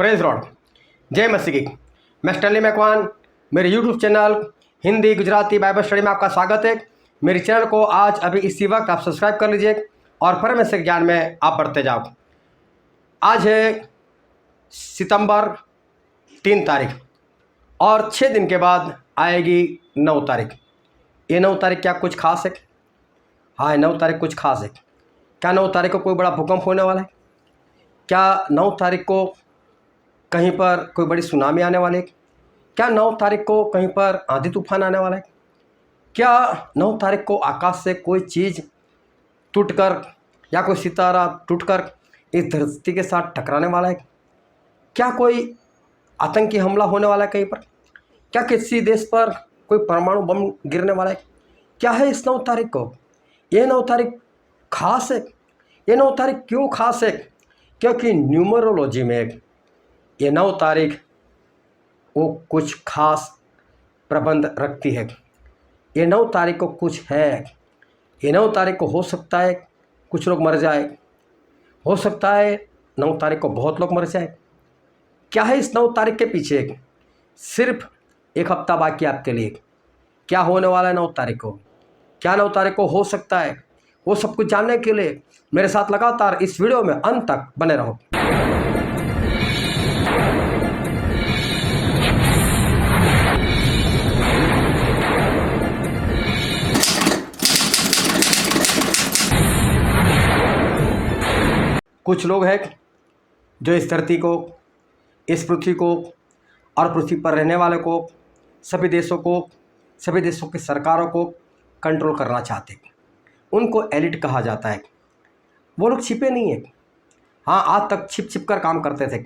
Praise Lord, जय मसीह की। मैं स्टैनली मैकवान, मेरे YouTube channel Hindi Gujarati Bible study में आपका स्वागत है। मेरे चैनल को आज अभी इसी वक्त आप सब्सक्राइब कर लीजिए और परमेश्वर के ज्ञान में आप बढ़ते जाओ। आज है सितंबर 3 तारीख और 6 दिन के बाद आएगी 9 तारीख। ये 9 तारीख क्या कुछ खास है? हाँ, 9 तारीख कुछ खास है। क्या 9 तारीख को कोई बड़ा भूकंप होने वाला है? क्या 9 तारीख को कहीं पर कोई बड़ी सुनामी आने वाली है? क्या 9 तारीख को कहीं पर आंधी तूफान आने वाला है? क्या 9 तारीख को आकाश से कोई चीज़ टूटकर या कोई सितारा टूटकर इस धरती के साथ टकराने वाला है? क्या कोई आतंकी हमला होने वाला है कहीं पर? क्या किसी देश पर कोई परमाणु बम गिरने वाला है? क्या है इस 9 तारीख को? ये 9 तारीख खास है। ये 9 तारीख क्यों खास है? क्योंकि न्यूमरोलॉजी में ये 9 तारीख वो कुछ खास प्रबंध रखती है। ये 9 तारीख को कुछ है। ये 9 तारीख को हो सकता है कुछ लोग मर जाए, हो सकता है 9 तारीख को बहुत लोग मर जाए। क्या है इस 9 तारीख के पीछे? सिर्फ एक हफ्ता बाकी आपके लिए। क्या होने वाला है 9 तारीख को? क्या 9 तारीख को हो सकता है? वो सब कुछ जानने के लिए मेरे साथ लगातार इस वीडियो में अंत तक बने रहो। कुछ लोग हैं जो इस धरती को, इस पृथ्वी को और पृथ्वी पर रहने वाले को, सभी देशों की सरकारों को कंट्रोल करना चाहते हैं। उनको एलिट कहा जाता है। वो लोग छिपे नहीं हैं। हाँ, आज तक छिप कर काम करते थे,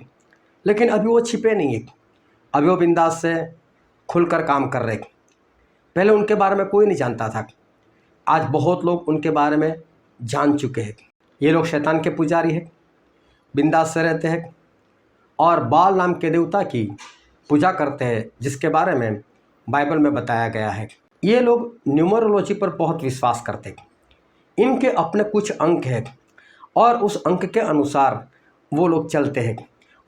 लेकिन अभी वो छिपे नहीं हैं। अभी वो बिंदास से खुलकर काम कर रहे हैं। पहले उनके बारे में कोई नहीं जानता था, आज बहुत लोग उनके बारे में जान चुके हैं। ये लोग शैतान के पुजारी हैं, बिंदास से रहते हैं और बाल नाम के देवता की पूजा करते हैं, जिसके बारे में बाइबल में बताया गया है। ये लोग न्यूमरोलॉजी पर बहुत विश्वास करते हैं। इनके अपने कुछ अंक हैं और उस अंक के अनुसार वो लोग चलते हैं।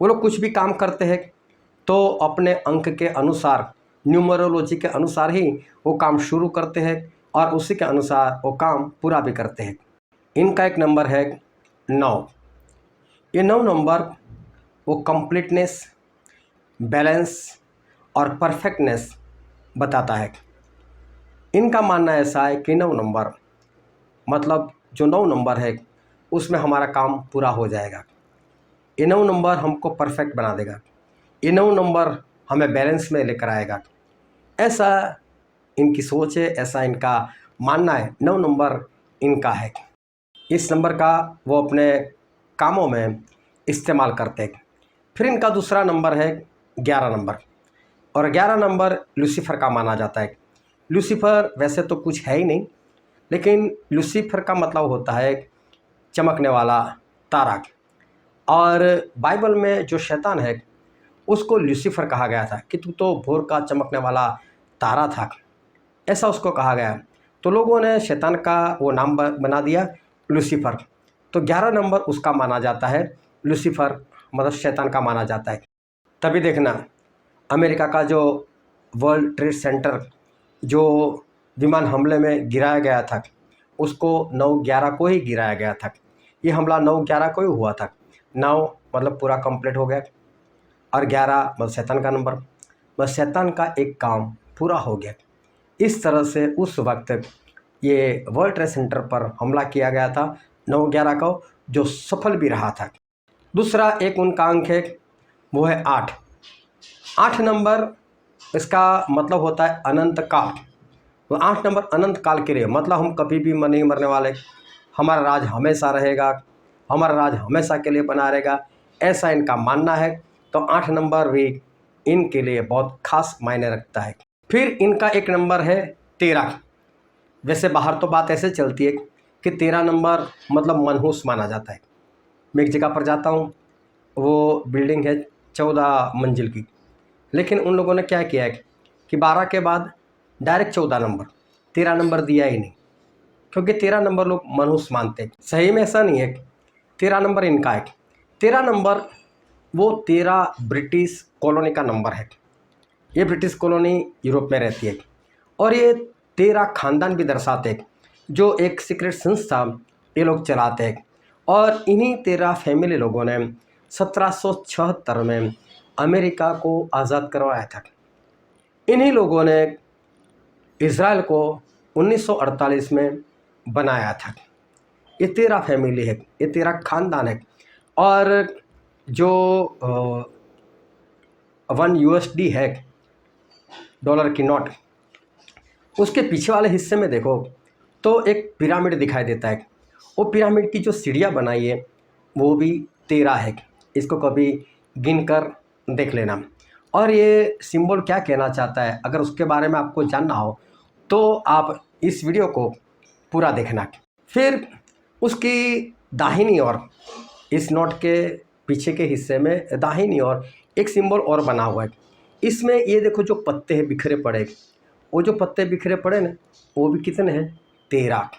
वो लोग कुछ भी काम करते हैं तो अपने अंक के अनुसार, न्यूमरोलॉजी के अनुसार ही वो काम शुरू करते हैं और उसी के अनुसार वो काम पूरा भी करते हैं। इनका एक नंबर है 9। ये 9 नंबर वो कंप्लीटनेस, बैलेंस और परफेक्टनेस बताता है। इनका मानना ऐसा है कि 9 नंबर मतलब जो 9 नंबर है उसमें हमारा काम पूरा हो जाएगा। ये 9 नंबर हमको परफेक्ट बना देगा। ये 9 नंबर हमें बैलेंस में लेकर आएगा। ऐसा इनकी सोच है, ऐसा इनका मानना है। 9 नंबर इनका है। इस नंबर का वो अपने कामों में इस्तेमाल करते हैं। फिर इनका दूसरा नंबर है 11 नंबर, और 11 नंबर लूसीफर का माना जाता है। लूसीफर वैसे तो कुछ है ही नहीं, लेकिन लूसीफर का मतलब होता है चमकने वाला तारा। और बाइबल में जो शैतान है उसको लूसीफर कहा गया था कि तू तो भोर का चमकने वाला तारा था, ऐसा उसको कहा गया। तो लोगों ने शैतान का वो नाम बना दिया लूसीफर। तो 11 नंबर उसका माना जाता है, लूसीफर मतलब शैतान का माना जाता है। तभी देखना, अमेरिका का जो वर्ल्ड ट्रेड सेंटर जो विमान हमले में गिराया गया था, उसको 9/11 को ही गिराया गया था। ये हमला 9/11 को ही हुआ था। 9 मतलब पूरा कंप्लीट हो गया और 11 मतलब शैतान का नंबर, बस शैतान का एक काम पूरा हो गया। इस तरह से उस वक्त ये वर्ल्ड ट्रेड सेंटर पर हमला किया गया था 9/11 को, जो सफल भी रहा था। दूसरा एक उनका अंक है, वो है 8। 8 नंबर इसका मतलब होता है अनंत काल। तो 8 नंबर अनंत काल के लिए मतलब हम कभी भी नहीं मरने वाले, हमारा राज हमेशा रहेगा, हमारा राज हमेशा के लिए बना रहेगा, ऐसा इनका मानना है। तो 8 नंबर भी इनके लिए बहुत खास मायने रखता है। फिर इनका एक नंबर है 13। वैसे बाहर तो बात ऐसे चलती है कि 13 नंबर मतलब मनहूस माना जाता है। मैं एक जगह पर जाता हूँ, वो बिल्डिंग है 14 मंजिल की, लेकिन उन लोगों ने क्या किया है कि 12 के बाद डायरेक्ट 14 नंबर, 13 नंबर दिया ही नहीं, क्योंकि 13 नंबर लोग मनहूस मानते हैं। सही में ऐसा नहीं है। 13 नंबर इनका है। 13 नंबर वो 13 ब्रिटिश कॉलोनी का नंबर है। ये ब्रिटिश कॉलोनी यूरोप में रहती है और ये 13 खानदान भी दर्शाते हैं जो एक सीक्रेट संस्था ये लोग चलाते हैं। और इन्हीं 13 फैमिली लोगों ने 1776 में अमेरिका को आज़ाद करवाया था। इन्हीं लोगों ने इज़राइल को 1948 में बनाया था। ये 13 फैमिली है, ये 13 खानदान है। और जो 1 USD है, डॉलर की नोट, उसके पीछे वाले हिस्से में देखो तो एक पिरामिड दिखाई देता है। वो पिरामिड की जो सीढ़ियाँ बनाई है वो भी 13 है। इसको कभी गिनकर देख लेना। और ये सिंबल क्या कहना चाहता है, अगर उसके बारे में आपको जानना हो तो आप इस वीडियो को पूरा देखना। फिर उसकी दाहिनी ओर, इस नोट के पीछे के हिस्से में दाहिनी ओर एक सिंबल और बना हुआ है। इसमें ये देखो जो पत्ते हैं बिखरे पड़े, वो जो पत्ते बिखरे पड़े ना, वो भी कितने हैं? 13।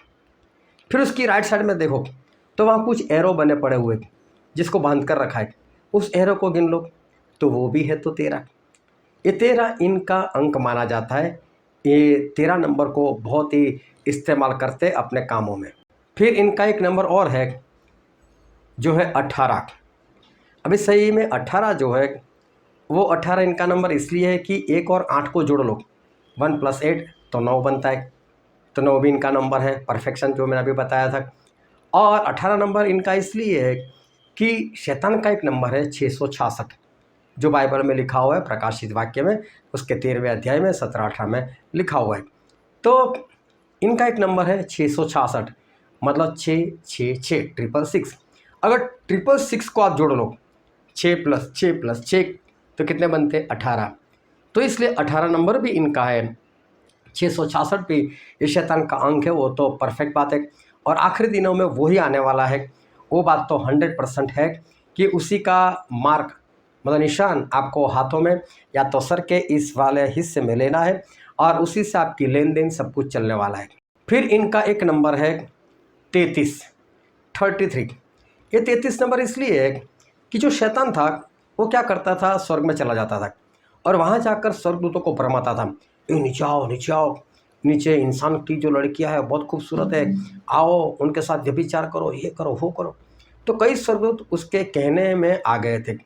फिर उसकी राइट साइड में देखो तो वहाँ कुछ एरो बने पड़े हुए जिसको बांध कर रखा है। उस एरो को गिन लो तो वो भी है तो 13। ये 13 इनका अंक माना जाता है। ये 13 नंबर को बहुत ही इस्तेमाल करते अपने कामों में। फिर इनका एक नंबर और है जो है 18। अभी सही में 18 जो है वो 18 इनका नंबर इसलिए है कि 1 और 8 को जोड़ लो, 1 + 8 तो 9 बनता है। तो 9 भी इनका नंबर है, परफेक्शन जो मैंने अभी बताया था। और 18 नंबर इनका इसलिए है कि शैतान का एक नंबर है 666, जो बाइबल में लिखा हुआ है प्रकाशित वाक्य में, उसके 13वें अध्याय में 17-18 में लिखा हुआ है। तो इनका एक नंबर है 666, मतलब 666, 666। अगर 666 को आप जोड़ लो, 6 + 6 + 6 तो कितने बनते? 18। तो इसलिए 18 नंबर भी इनका है। 666 भी ये शैतान का अंक है, वो तो परफेक्ट बात है। और आखिरी दिनों में वही आने वाला है, वो बात तो 100% है कि उसी का मार्क, मतलब निशान आपको हाथों में या तो सर के इस वाले हिस्से में लेना है और उसी से आपकी लेन देन सब कुछ चलने वाला है। फिर इनका एक नंबर है 33। ये 33 नंबर इसलिए है कि जो शैतान था वो क्या करता था, स्वर्ग में चला जाता था और वहाँ जाकर स्वर्गदूतों को भरमाता था, ए नीचे आओ, नीचे आओ, नीचे इंसान की जो लड़कियां है बहुत खूबसूरत है, आओ उनके साथ व्यभिचार करो, ये करो वो करो। तो कई स्वर्गदूत उसके कहने में आ गए थे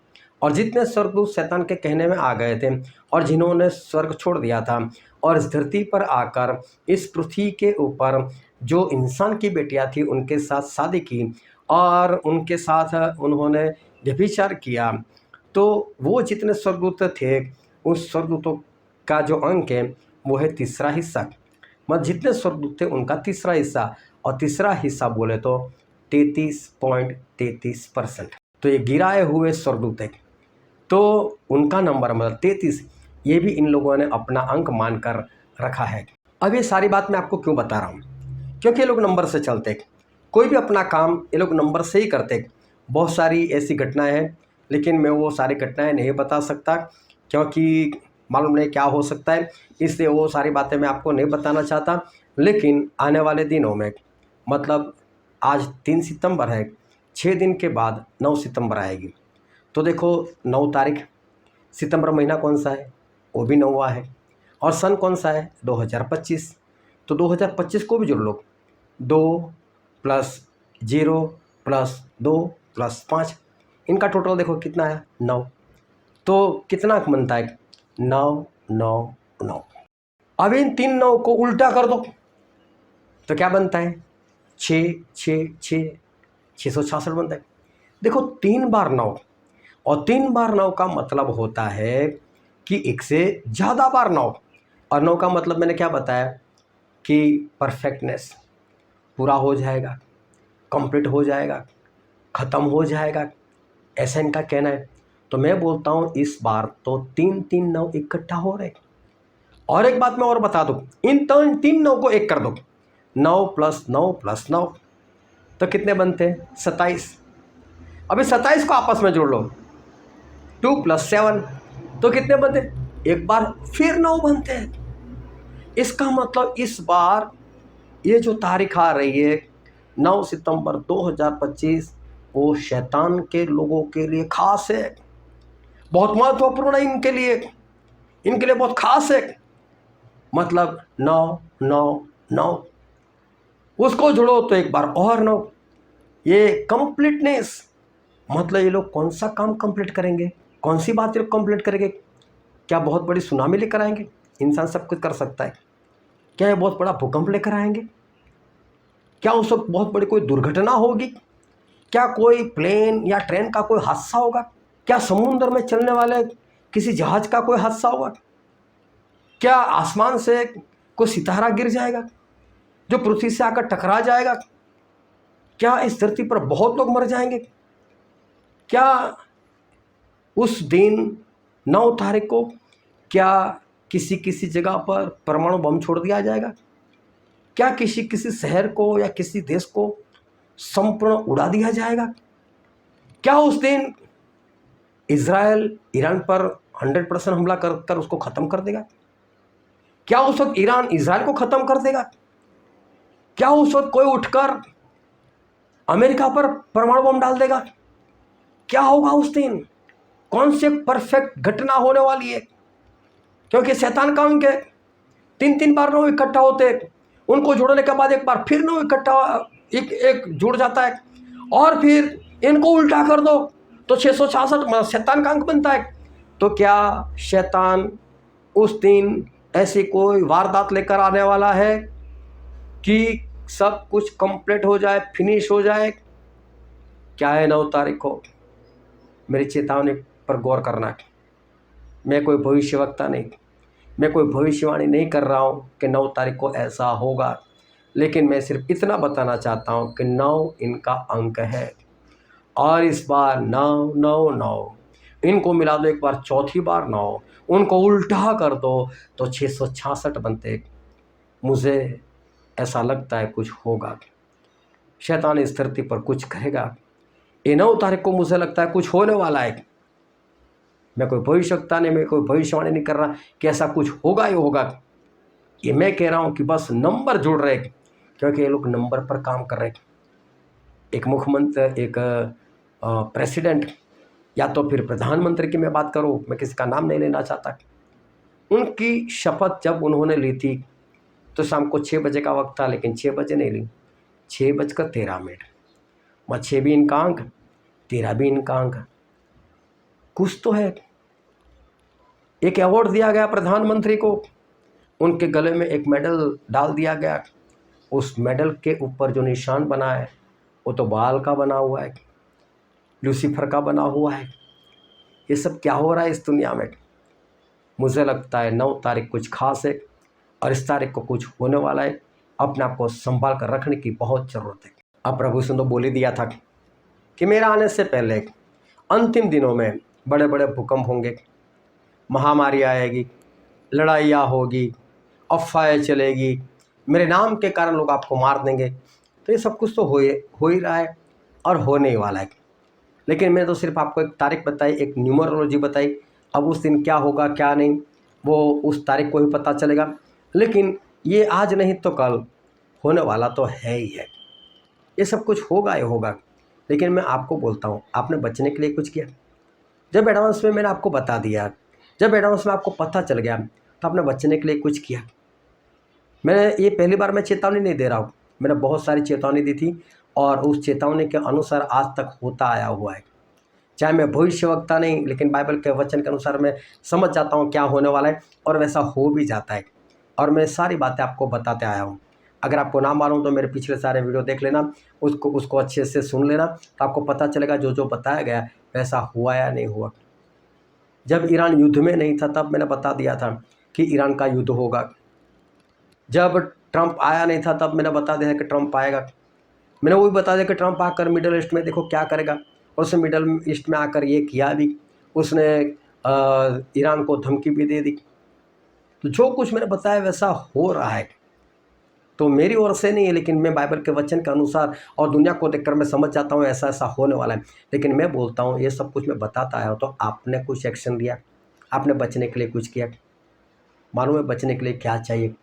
और जितने स्वर्गदूत शैतान के कहने में आ गए थे और जिन्होंने स्वर्ग छोड़ दिया था और इस धरती पर आकर इस पृथ्वी के ऊपर जो इंसान की बेटियां थी उनके साथ शादी की और उनके साथ उन्होंने व्यभिचार किया, तो वो जितने स्वर्गदूत थे उस स्वर्गदूतों का जो अंक है वो है तीसरा हिस्सा। मतलब जितने स्वर्गदूत थे उनका तीसरा हिस्सा, और तीसरा हिस्सा बोले तो 33.33%। तो ये गिराए हुए स्वर्गदूत है, तो उनका नंबर मतलब 33, ये भी इन लोगों ने अपना अंक मानकर रखा है। अब ये सारी बात मैं आपको क्यों बता रहा हूँ, क्योंकि ये लोग नंबर से चलते, कोई भी अपना काम ये लोग नंबर से ही करते। बहुत सारी ऐसी घटनाएं हैं, लेकिन मैं वो सारी घटनाएं नहीं बता सकता क्योंकि मालूम नहीं क्या हो सकता है, इसलिए वो सारी बातें मैं आपको नहीं बताना चाहता। लेकिन आने वाले दिनों में, मतलब आज 3 सितंबर है, 6 दिन के बाद 9 सितंबर आएगी। तो देखो 9 तारीख, सितंबर महीना कौन सा है, वो भी 9वां है, और सन कौन सा है, 2025। तो 2025 को भी जोड़ लो, 2 + 0 + 2 + 5, इनका टोटल देखो कितना है, 9। तो कितना बनता है, 9 9 9। अब इन 3 9 को उल्टा कर दो तो क्या बनता है, 6 6 6, 666 बनता है। देखो 3 बार 9, और 3 बार 9 का मतलब होता है कि एक से ज़्यादा बार 9, और 9 का मतलब मैंने क्या बताया कि परफेक्टनेस, पूरा हो जाएगा, कंप्लीट हो जाएगा, ख़त्म हो जाएगा, ऐसा इनका कहना है। तो मैं बोलता हूँ इस बार तो 3 3 9 इकट्ठा हो रहे। और एक बात मैं और बता दूँ, इन 3 9 को एक कर दो, 9 + 9 + 9 तो कितने बनते हैं, 27। अभी 27 को आपस में जोड़ लो, 2 + 7 तो कितने बनते, एक बार फिर 9 बनते हैं। इसका मतलब इस बार ये जो तारीख आ रही है 9 सितंबर 2025, वो शैतान के लोगों के लिए खास है। बहुत महत्वपूर्ण है इनके लिए बहुत खास है। मतलब 9 9 9, उसको जोड़ो तो एक बार और 9। ये कंप्लीटनेस, मतलब ये लोग कौन सा काम कंप्लीट करेंगे, कौन सी बात ये लोग कंप्लीट करेंगे? क्या बहुत बड़ी सुनामी लेकर आएंगे? इंसान सब कुछ कर सकता है। क्या ये बहुत बड़ा भूकंप लेकर आएंगे? क्या उस वक्त बहुत बड़ी कोई दुर्घटना होगी? क्या कोई प्लेन या ट्रेन का कोई हादसा होगा? क्या समुद्र में चलने वाले किसी जहाज का कोई हादसा होगा? क्या आसमान से कोई सितारा गिर जाएगा जो पृथ्वी से आकर टकरा जाएगा? क्या इस धरती पर बहुत लोग मर जाएंगे? क्या उस दिन 9 तारीख को क्या किसी किसी जगह पर परमाणु बम छोड़ दिया जाएगा? क्या किसी किसी शहर को या किसी देश को संपूर्ण उड़ा दिया जाएगा? क्या उस दिन इजराइल ईरान पर 100% हमला कर उसको ख़त्म कर देगा? क्या उस वक्त ईरान इजराइल को ख़त्म कर देगा? क्या उस वक्त कोई उठकर अमेरिका पर परमाणु बम डाल देगा? क्या होगा उस दिन? कौन सी परफेक्ट घटना होने वाली है? क्योंकि शैतान का उनके 3 बार 9 इकट्ठा होते, उनको जोड़ने के बाद एक बार फिर 9 इकट्ठा एक जुड़ जाता है, और फिर इनको उल्टा कर दो तो 666 शैतान का अंक बनता है। तो क्या शैतान उस दिन ऐसी कोई वारदात लेकर आने वाला है कि सब कुछ कंप्लीट हो जाए, फिनिश हो जाए? क्या है 9 तारीख को? मेरी चेतावनी पर गौर करना है। मैं कोई भविष्यवक्ता नहीं, मैं कोई भविष्यवाणी नहीं कर रहा हूँ कि 9 तारीख को ऐसा होगा, लेकिन मैं सिर्फ इतना बताना चाहता हूँ कि 9 इनका अंक है, और इस बार 9 9 9 इनको मिला दो एक बार, चौथी बार 9, उनको उल्टा कर दो तो 666 बनते। मुझे ऐसा लगता है कुछ होगा, शैतान इस धरती पर कुछ करेगा। ये 9 तारीख को मुझे लगता है कुछ होने वाला है। मैं कोई भविष्यवक्ता नहीं, मैं कोई भविष्यवाणी नहीं कर रहा कि ऐसा कुछ होगा ही होगा। ये मैं कह रहा हूँ कि बस नंबर जुड़ रहे, क्योंकि ये लोग नंबर पर काम कर रहे। एक मुख्यमंत्री, एक प्रेसिडेंट या तो फिर प्रधानमंत्री की मैं बात करूँ, मैं किसी का नाम नहीं लेना चाहता, उनकी शपथ जब उन्होंने ली थी तो शाम को 6 बजे का वक्त था, लेकिन 6 बजे नहीं ली, 6:13। वह 6 भी इनका अंक, 13 भी इनका अंक। कुछ तो है। एक अवार्ड दिया गया प्रधानमंत्री को, उनके गले में एक मेडल डाल दिया गया। उस मेडल के ऊपर जो निशान बना है वो तो बाल का बना हुआ है, लूसीफर का बना हुआ है। ये सब क्या हो रहा है इस दुनिया में? मुझे लगता है 9 तारीख कुछ खास है, और इस तारीख को कुछ होने वाला है। अपने आप को संभाल कर रखने की बहुत ज़रूरत है। अब प्रभु से तो बोल ही दिया था कि मेरा आने से पहले अंतिम दिनों में बड़े बड़े भूकंप होंगे, महामारी आएगी, लड़ाइयाँ होगी, अफवाहें चलेगी, मेरे नाम के कारण लोग आपको मार देंगे। तो ये सब कुछ तो हो ही रहा है और होने ही वाला है। लेकिन मैं तो सिर्फ आपको एक तारीख बताई, एक न्यूमरोलॉजी बताई। अब उस दिन क्या होगा क्या नहीं, वो उस तारीख को ही पता चलेगा। लेकिन ये आज नहीं तो कल होने वाला तो है ही है। ये सब कुछ होगा ही होगा। लेकिन मैं आपको बोलता हूँ, आपने बचने के लिए कुछ किया? जब एडवांस में मैंने आपको बता दिया, जब एडवांस में आपको पता चल गया, तो आपने बचने के लिए कुछ किया? मैंने ये पहली बार मैं चेतावनी नहीं दे रहा हूँ, मैंने बहुत सारी चेतावनी दी थी, और उस चेतावनी के अनुसार आज तक होता आया हुआ है। चाहे मैं भविष्यवक्ता नहीं, लेकिन बाइबल के वचन के अनुसार मैं समझ जाता हूँ क्या होने वाला है, और वैसा हो भी जाता है। और मैं सारी बातें आपको बताते आया हूँ। अगर आपको ना मालूम तो मेरे पिछले सारे वीडियो देख लेना, उसको अच्छे से सुन लेना, तो आपको पता चलेगा जो जो बताया गया वैसा हुआ या नहीं हुआ। जब ईरान युद्ध में नहीं था तब मैंने बता दिया था कि ईरान का युद्ध होगा। जब ट्रंप आया नहीं था तब मैंने बता दिया कि ट्रंप आएगा। मैंने वो भी बता दिया कि ट्रंप आकर मिडल ईस्ट में देखो क्या करेगा, और उसने मिडल ईस्ट में आकर ये किया भी, उसने ईरान को धमकी भी दे दी। तो जो कुछ मैंने बताया वैसा हो रहा है। तो मेरी ओर से नहीं है, लेकिन मैं बाइबल के वचन के अनुसार और दुनिया को देखकर मैं समझ जाता हूँ ऐसा ऐसा होने वाला है। लेकिन मैं बोलता हूँ ये सब कुछ मैं बताता आया हूँ, तो आपने कुछ एक्शन लिया, आपने बचने के लिए कुछ किया? मालूम है बचने के लिए क्या चाहिए?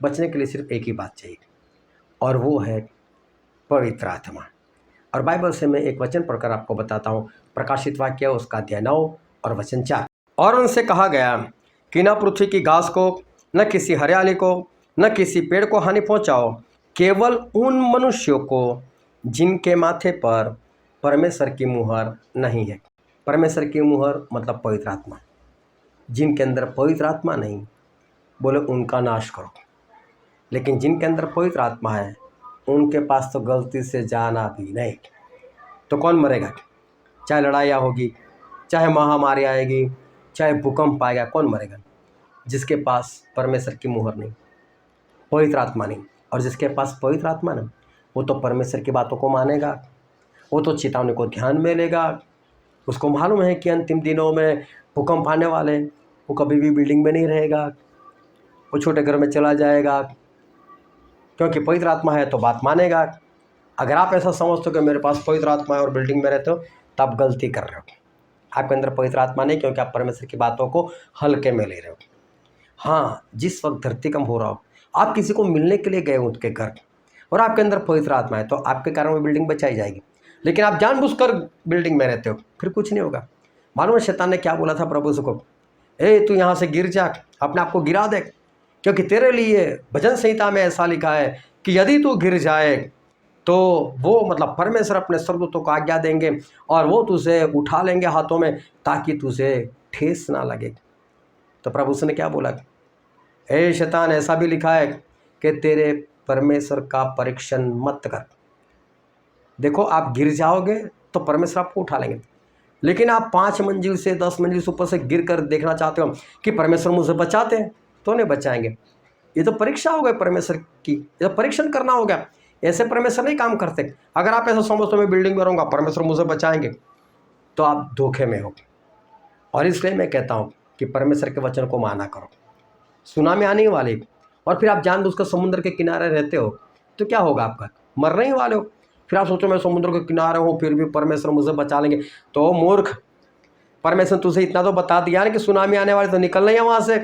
बचने के लिए सिर्फ एक ही बात चाहिए, और वो है पवित्र आत्मा। और बाइबल से मैं एक वचन पढ़कर आपको बताता हूँ, प्रकाशित वाक्य उसका अध्याय 9 और वचन 4। और उनसे कहा गया कि न पृथ्वी की घास को, न किसी हरियाली को, न किसी पेड़ को हानि पहुंचाओ, केवल उन मनुष्यों को जिनके माथे पर परमेश्वर की मुहर नहीं है। परमेश्वर की मुहर मतलब पवित्र आत्मा। जिनके अंदर पवित्र आत्मा नहीं, बोले उनका नाश करो। लेकिन जिनके अंदर पवित्र आत्मा है उनके पास तो गलती से जाना भी नहीं। तो कौन मरेगा? चाहे लड़ाइयाँ होगी, चाहे महामारी आएगी, चाहे भूकंप आएगा, कौन मरेगा? जिसके पास परमेश्वर की मुहर नहीं, पवित्र आत्मा नहीं। और जिसके पास पवित्र आत्मा नहीं, वो तो परमेश्वर की बातों को मानेगा, वो तो चेतावनी को ध्यान में लेगा। उसको मालूम है कि अंतिम दिनों में भूकंप आने वाले, वो कभी भी बिल्डिंग में नहीं रहेगा, वो छोटे घर में चला जाएगा, क्योंकि पवित्र आत्मा है तो बात मानेगा। अगर आप ऐसा समझते हो कि मेरे पास पवित्र आत्मा है और बिल्डिंग में रहते हो, तो आप गलती कर रहे हो। आपके अंदर पवित्र आत्मा नहीं, क्योंकि आप परमेश्वर की बातों को हल्के में ले रहे हो। हाँ, जिस वक्त धरती कम हो रहा हो, आप किसी को मिलने के लिए गए उनके घर और आपके अंदर पवित्र आत्मा है, तो आपके कारण वो बिल्डिंग बचाई जाएगी। लेकिन आप जानबूझकर बिल्डिंग में रहते हो, फिर कुछ नहीं होगा। मालूम है शैतान ने क्या बोला था प्रभु से को? ए तू यहाँ से गिर जा, अपने आप को गिरा दे, क्योंकि तेरे लिए भजन संहिता में ऐसा लिखा है कि यदि तू गिर जाए तो वो मतलब परमेश्वर अपने स्वर्गदूतों को आज्ञा देंगे और वो तुझे उठा लेंगे हाथों में, ताकि तुझे ठेस ना लगे। तो प्रभु ने क्या बोला? ए शैतान, ऐसा भी लिखा है कि तेरे परमेश्वर का परीक्षण मत कर। देखो, आप गिर जाओगे तो परमेश्वर आपको उठा लेंगे, लेकिन आप 5 मंजिल से 10 मंजिल से ऊपर से गिर कर देखना चाहते हो कि परमेश्वर मुझे बचाते हैं, तो नहीं बचाएंगे। ये तो परीक्षा हो गई परमेश्वर की, ये तो परीक्षण करना होगा। ऐसे परमेश्वर नहीं काम करते। अगर आप ऐसा समझते हो मैं बिल्डिंग में रहूँगा, परमेश्वर मुझे बचाएंगे, तो आप धोखे में हो। और इसलिए मैं कहता हूँ कि परमेश्वर के वचन को माना करो। सुनामी आने वाली और फिर आप जानबूझकर समुद्र के किनारे रहते हो, तो क्या होगा? आपका मरने ही वाले हो। फिर आप सोचो मैं समुद्र के किनारे हूँ, फिर भी परमेश्वर मुझे बचा लेंगे। तो मूर्ख, परमेश्वर तुझे इतना तो बता दिया ना कि सुनामी आने वाली, तो निकलना ही है वहाँ से।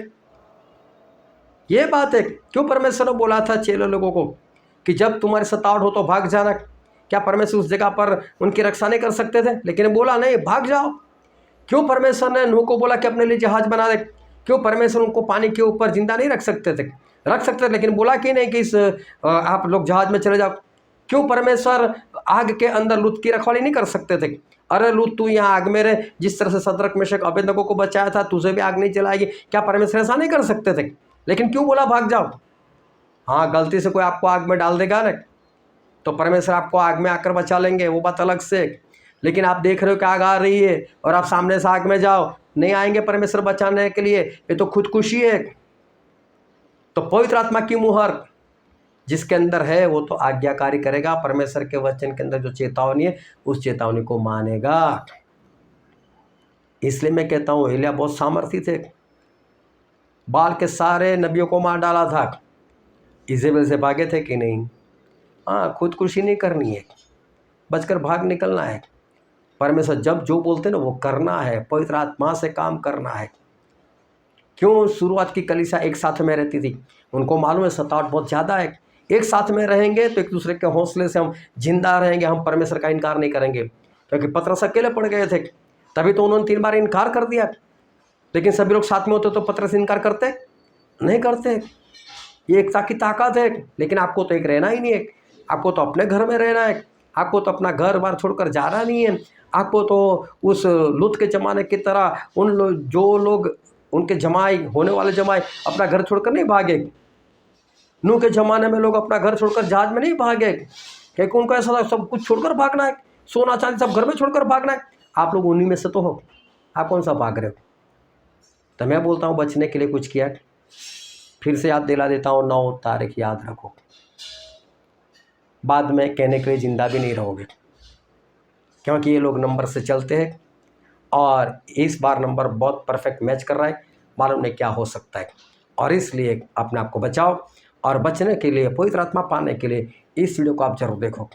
ये बात है। क्यों परमेश्वर ने बोला था चेलो लोगों को कि जब तुम्हारी सतावट हो तो भाग जाना? क्या परमेश्वर उस जगह पर उनकी रक्षा नहीं कर सकते थे? लेकिन बोला नहीं, भाग जाओ। क्यों परमेश्वर ने नूह को बोला कि अपने लिए जहाज बना दे? क्यों परमेश्वर उनको पानी के ऊपर जिंदा नहीं रख सकते थे? रख सकते थे, लेकिन बोला कि नहीं कि आप लोग जहाज में चले जाओ। क्यों परमेश्वर आग के अंदर लूत की रखवाली नहीं कर सकते थे? अरे लूत, तू यहाँ आग में रहे, जिस तरह से सदरक मेशक अबेदनगो को बचाया था, तुझे भी आग नहीं जलाएगी। क्या परमेश्वर ऐसा नहीं कर सकते थे? लेकिन क्यों बोला भाग जाओ? हाँ, गलती से कोई आपको आग में डाल देगा ना, तो परमेश्वर आपको आग में आकर बचा लेंगे, वो बात अलग से। लेकिन आप देख रहे हो कि आग आ रही है और आप सामने से आग में जाओ, नहीं आएंगे परमेश्वर बचाने के लिए, ये तो खुदकुशी है। तो पवित्र आत्मा की मुहर जिसके अंदर है वो तो आज्ञाकारी करेगा। परमेश्वर के वचन के अंदर जो चेतावनी है उस चेतावनी को मानेगा। इसलिए मैं कहता हूँ एलिया बहुत सामर्थी थे, बाल के सारे नबियों को मार डाला था। इजेबेल से भागे थे कि नहीं? हाँ, खुदकुशी नहीं करनी है, बचकर भाग निकलना है। परमेश्वर जब जो बोलते ना वो करना है, पवित्र आत्मा से काम करना है। क्यों शुरुआत की कलीसिया एक साथ में रहती थी? उनको मालूम है सतावट बहुत ज़्यादा है। एक साथ में रहेंगे तो एक दूसरे के हौसले से हम जिंदा रहेंगे, हम परमेश्वर का इनकार नहीं करेंगे। क्योंकि पतरस अकेले पड़ गए थे, तभी तो उन्होंने 3 बार इनकार कर दिया। लेकिन सभी लोग साथ में होते तो पतरस इनकार करते नहीं? करते। ये एकता की ताकत है। लेकिन आपको तो एक रहना ही नहीं है, आपको तो अपने घर में रहना है, आपको तो अपना घर बार छोड़कर जाना नहीं है। आपको तो उस लूत के ज़माने की तरह जो लोग उनके जमाई होने वाले जमाई अपना घर छोड़कर नहीं भागे। नूह के ज़माने में लोग अपना घर छोड़कर जहाज में नहीं भागे, क्योंकि उनको ऐसा था सब कुछ छोड़कर भागना है, सोना चांदी सब घर में छोड़कर भागना है। आप लोग उन्हीं में से तो हो, आप कौन सा भाग रहे हो? तो मैं बोलता हूँ बचने के लिए कुछ किया। फिर से याद दिला देता हूँ, 9 तारीख याद रखो। बाद में कहने के लिए ज़िंदा भी नहीं रहोगे, क्योंकि ये लोग नंबर से चलते हैं और इस बार नंबर बहुत परफेक्ट मैच कर रहा है। मालूम नहीं क्या हो सकता है। और इसलिए अपने आप को बचाओ, और बचने के लिए, पवित्र आत्मा पाने के लिए इस वीडियो को आप जरूर देखो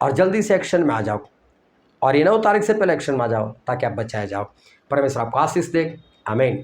और जल्दी से एक्शन में आ जाओ। और ये 9 तारीख से पहले एक्शन में आ जाओ ताकि आप बचाए जाओ। परमेश्वर आपको आशीष दे। आमीन।